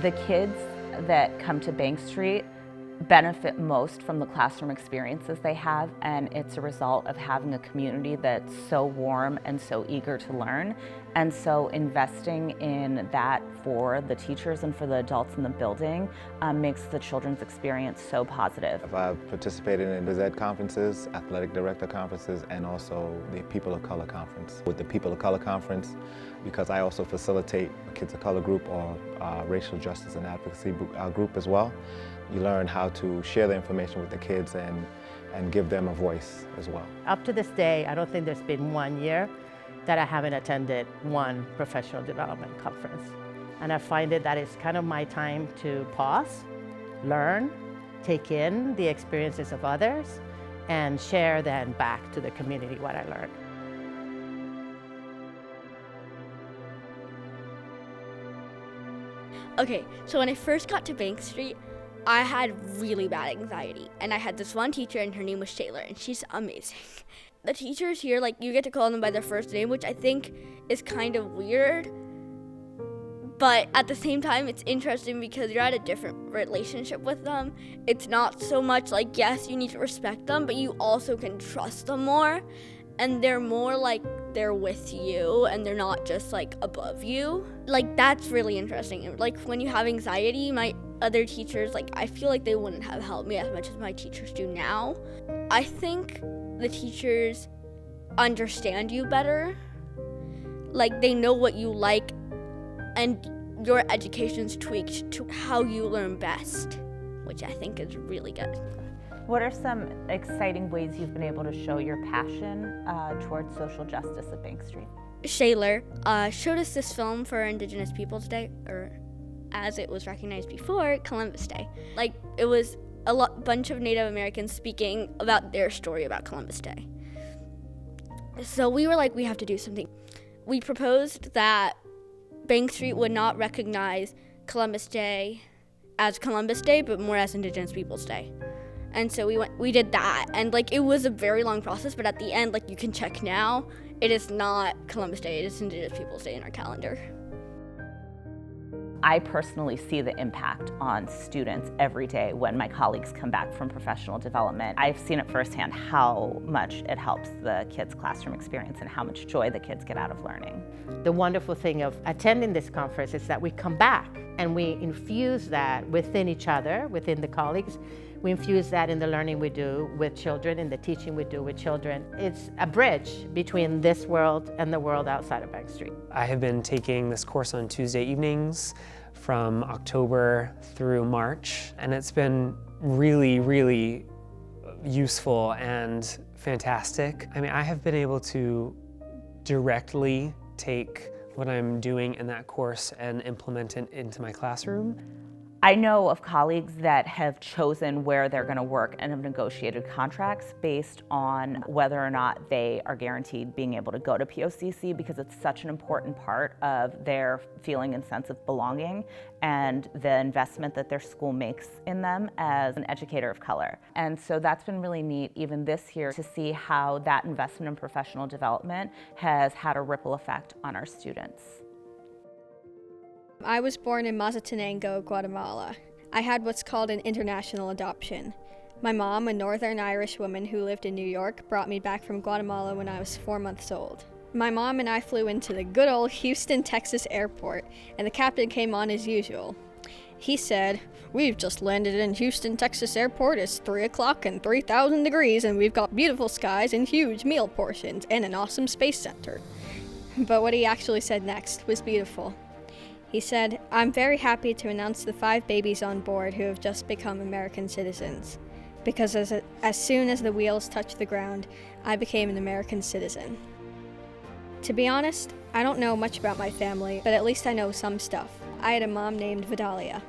The kids that come to Bank Street benefit most from the classroom experiences they have, and it's a result of having a community that's so warm and so eager to learn. And so investing in that for the teachers and for the adults in the building makes the children's experience so positive. I've participated in the ZED conferences, athletic director conferences, and also the People of Color conference. With the People of Color conference, because I also facilitate a Kids of Color group or racial justice and advocacy group as well, you learn how to share the information with the kids and give them a voice as well. Up to this day, I don't think there's been 1 year that I haven't attended one professional development conference. And I find that it's kind of my time to pause, learn, take in the experiences of others, and share then back to the community what I learned. Okay, so when I first got to Bank Street, I had really bad anxiety, and I had this one teacher, and her name was Shayla, and she's amazing. The teachers here, like, you get to call them by their first name, which I think is kind of weird, but at the same time, it's interesting because you're at a different relationship with them. It's not so much like, yes, you need to respect them, but you also can trust them more, and they're more like they're with you, and they're not just, like, above you. Like, that's really interesting. Like, when you have anxiety, my other teachers, like, I feel like they wouldn't have helped me as much as my teachers do now. I think the teachers understand you better. Like, they know what you like, and your education's tweaked to how you learn best, which I think is really good. What are some exciting ways you've been able to show your passion towards social justice at Bank Street? Shayla showed us this film for Indigenous Peoples Day, or as it was recognized before, Columbus Day. Like, it was a bunch of Native Americans speaking about their story about Columbus Day. So we were like, we have to do something. We proposed that Bank Street would not recognize Columbus Day as Columbus Day, but more as Indigenous Peoples Day. And so we did that, and like, it was a very long process, but at the end, like, you can check now, it is not Columbus Day, it is Indigenous Peoples Day in our calendar. I personally see the impact on students every day when my colleagues come back from professional development. I've seen it firsthand how much it helps the kids' classroom experience and how much joy the kids get out of learning. The wonderful thing of attending this conference is that we come back and we infuse that within each other, within the colleagues. We infuse that in the learning we do with children, in the teaching we do with children. It's a bridge between this world and the world outside of Bank Street. I have been taking this course on Tuesday evenings from October through March, and it's been really, really useful and fantastic. I mean, I have been able to directly take what I'm doing in that course and implement it into my classroom. I know of colleagues that have chosen where they're going to work and have negotiated contracts based on whether or not they are guaranteed being able to go to POCC, because it's such an important part of their feeling and sense of belonging and the investment that their school makes in them as an educator of color. And so that's been really neat, even this year, to see how that investment in professional development has had a ripple effect on our students. I was born in Mazatenango, Guatemala. I had what's called an international adoption. My mom, a Northern Irish woman who lived in New York, brought me back from Guatemala when I was 4 months old. My mom and I flew into the good old Houston, Texas airport, and the captain came on as usual. He said, "We've just landed in Houston, Texas airport. It's 3 o'clock and 3,000 degrees, and we've got beautiful skies and huge meal portions and an awesome space center." But what he actually said next was beautiful. He said, "I'm very happy to announce the 5 babies on board who have just become American citizens, because as soon as the wheels touched the ground, I became an American citizen." To be honest, I don't know much about my family, but at least I know some stuff. I had a mom named Vidalia.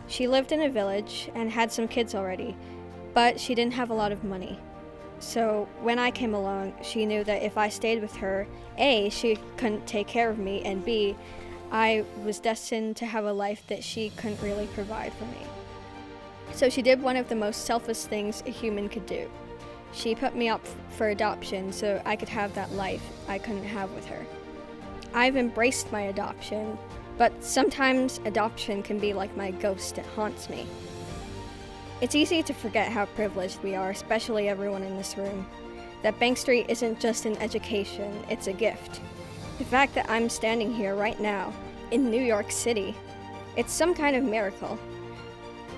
She lived in a village and had some kids already, but she didn't have a lot of money. So when I came along, she knew that if I stayed with her, A, she couldn't take care of me, and B, I was destined to have a life that she couldn't really provide for me. So she did one of the most selfless things a human could do. She put me up for adoption so I could have that life I couldn't have with her. I've embraced my adoption, But sometimes adoption can be like my ghost that haunts me. It's easy to forget how privileged we are, especially everyone in this room. That Bank Street isn't just an education, it's a gift. The fact that I'm standing here right now, in New York City, it's some kind of miracle.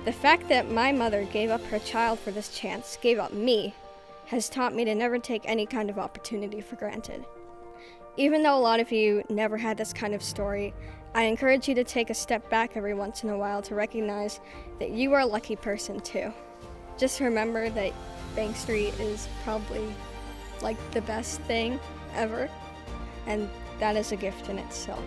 The fact that my mother gave up her child for this chance, gave up me, has taught me to never take any kind of opportunity for granted. Even though a lot of you never had this kind of story, I encourage you to take a step back every once in a while to recognize that you are a lucky person too. Just remember that Bank Street is probably like the best thing ever, and that is a gift in itself.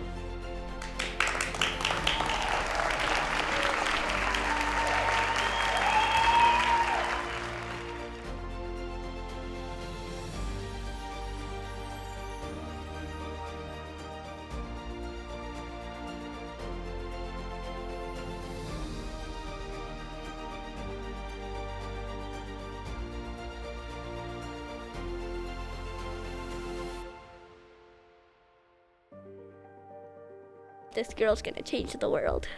This girl's gonna change the world.